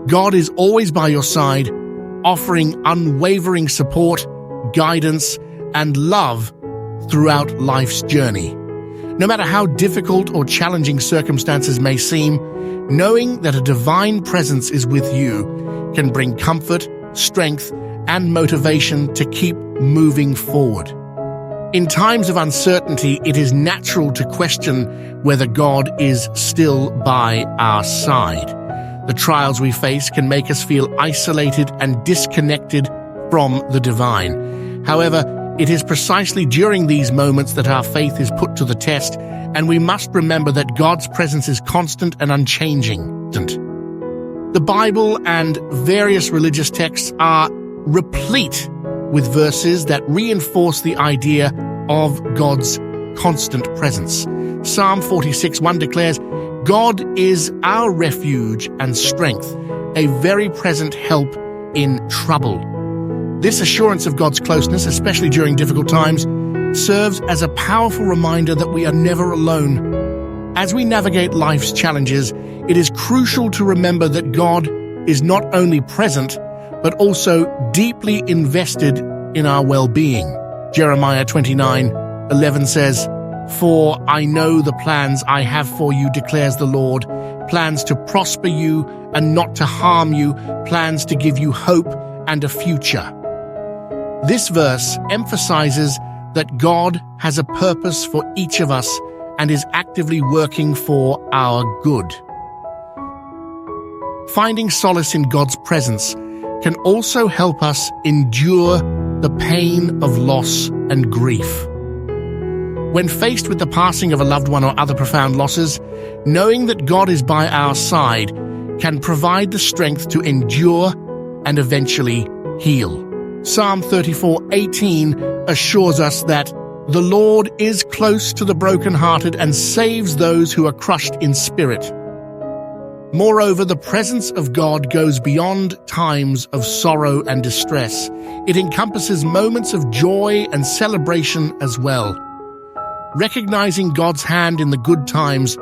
God is always by your side, offering unwavering support, guidance, and love throughout life's journey. No matter how difficult or challenging circumstances may seem, knowing that a divine presence is with you can bring comfort, strength, and motivation to keep moving forward. In times of uncertainty, it is natural to question whether God is still by our side. The trials we face can make us feel isolated and disconnected from the divine. However, it is precisely during these moments that our faith is put to the test, and we must remember that God's presence is constant and unchanging. The Bible and various religious texts are replete with verses that reinforce the idea of God's constant presence. Psalm 46:1 declares, "God is our refuge and strength, a very present help in trouble." This assurance of God's closeness, especially during difficult times, serves as a powerful reminder that we are never alone. As we navigate life's challenges, it is crucial to remember that God is not only present, but also deeply invested in our well-being. Jeremiah 29:11 says, "For I know the plans I have for you, declares the Lord, plans to prosper you and not to harm you, plans to give you hope and a future." This verse emphasizes that God has a purpose for each of us and is actively working for our good. Finding solace in God's presence can also help us endure the pain of loss and grief. When faced with the passing of a loved one or other profound losses, knowing that God is by our side can provide the strength to endure and eventually heal. Psalm 34:18 assures us that the Lord is close to the brokenhearted and saves those who are crushed in spirit. Moreover, the presence of God goes beyond times of sorrow and distress. It encompasses moments of joy and celebration as well. Recognizing God's hand in the good times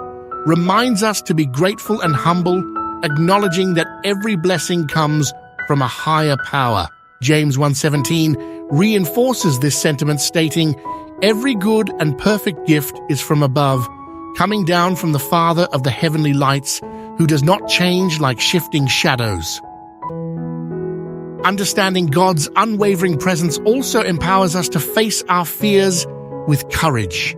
reminds us to be grateful and humble, acknowledging that every blessing comes from a higher power. James 1:17 reinforces this sentiment, stating, "Every good and perfect gift is from above, coming down from the Father of the heavenly lights, who does not change like shifting shadows." Understanding God's unwavering presence also empowers us to face our fears with courage.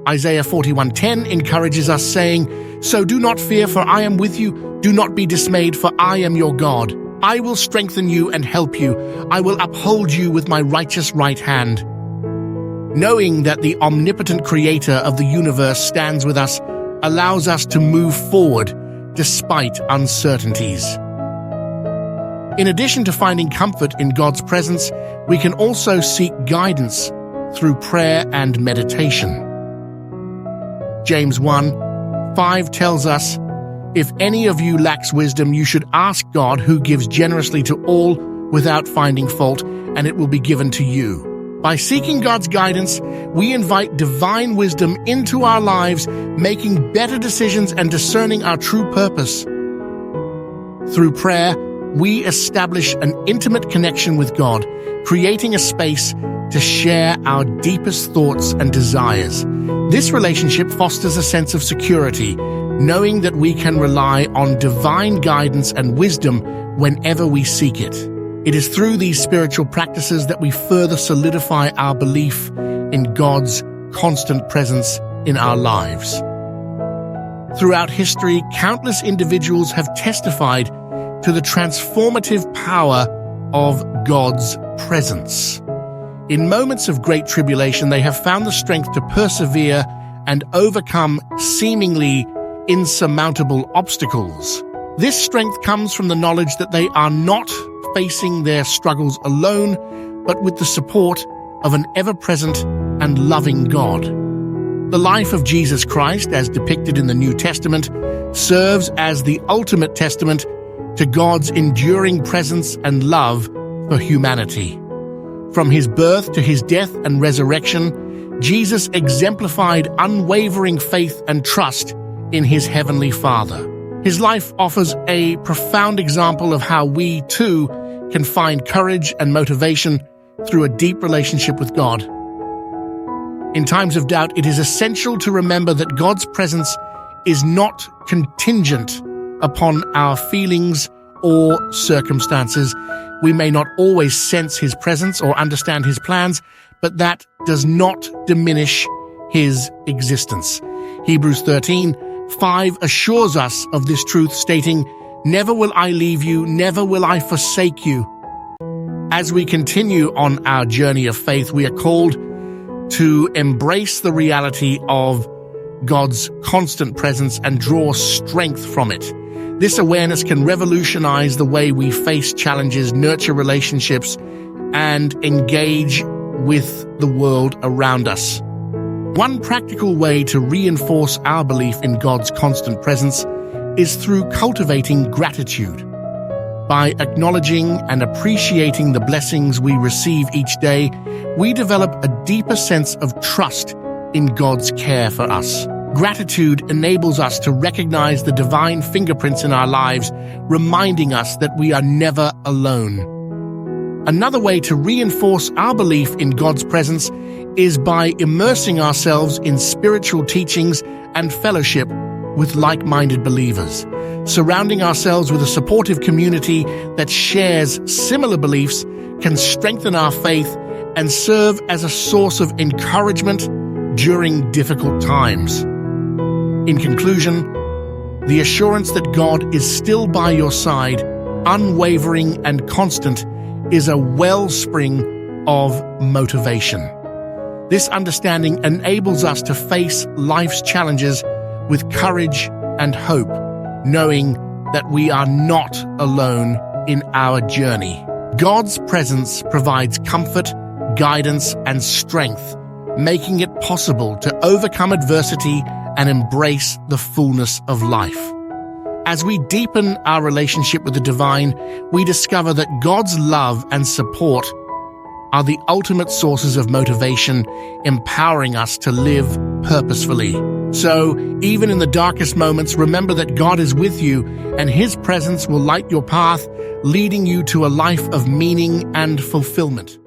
Isaiah 41:10 encourages us, saying, "So do not fear, for I am with you. Do not be dismayed, for I am your God. I will strengthen you and help you. I will uphold you with my righteous right hand." Knowing that the omnipotent creator of the universe stands with us allows us to move forward despite uncertainties. In addition to finding comfort in God's presence, we can also seek guidance through prayer and meditation. James 1:5 tells us, "If any of you lacks wisdom, you should ask God, who gives generously to all without finding fault, and it will be given to you." By seeking God's guidance, we invite divine wisdom into our lives, making better decisions and discerning our true purpose. Through prayer, we establish an intimate connection with God, creating a space to share our deepest thoughts and desires. This relationship fosters a sense of security, knowing that we can rely on divine guidance and wisdom whenever we seek it. It is through these spiritual practices that we further solidify our belief in God's constant presence in our lives. Throughout history, countless individuals have testified to the transformative power of God's presence. In moments of great tribulation, they have found the strength to persevere and overcome seemingly insurmountable obstacles. This strength comes from the knowledge that they are not facing their struggles alone, but with the support of an ever-present and loving God. The life of Jesus Christ, as depicted in the New Testament, serves as the ultimate testament to God's enduring presence and love for humanity. From his birth to his death and resurrection, Jesus exemplified unwavering faith and trust in his heavenly Father. His life offers a profound example of how we, too, can find courage and motivation through a deep relationship with God. In times of doubt, it is essential to remember that God's presence is not contingent upon our feelings or circumstances. We may not always sense His presence or understand His plans, but that does not diminish His existence. Hebrews 13:5 assures us of this truth, stating, "Never will I leave you, never will I forsake you." As we continue on our journey of faith, we are called to embrace the reality of God's constant presence and draw strength from it. This awareness can revolutionize the way we face challenges, nurture relationships, and engage with the world around us. One practical way to reinforce our belief in God's constant presence is through cultivating gratitude. By acknowledging and appreciating the blessings we receive each day, we develop a deeper sense of trust in God's care for us. Gratitude enables us to recognize the divine fingerprints in our lives, reminding us that we are never alone. Another way to reinforce our belief in God's presence is by immersing ourselves in spiritual teachings and fellowship with like-minded believers. Surrounding ourselves with a supportive community that shares similar beliefs can strengthen our faith and serve as a source of encouragement during difficult times. In conclusion, the assurance that God is still by your side, unwavering and constant, is a wellspring of motivation. This understanding enables us to face life's challenges with courage and hope, knowing that we are not alone in our journey. God's presence provides comfort, guidance, and strength, making it possible to overcome adversity and embrace the fullness of life. As we deepen our relationship with the divine, we discover that God's love and support are the ultimate sources of motivation, empowering us to live purposefully. So, even in the darkest moments, remember that God is with you and His presence will light your path, leading you to a life of meaning and fulfillment.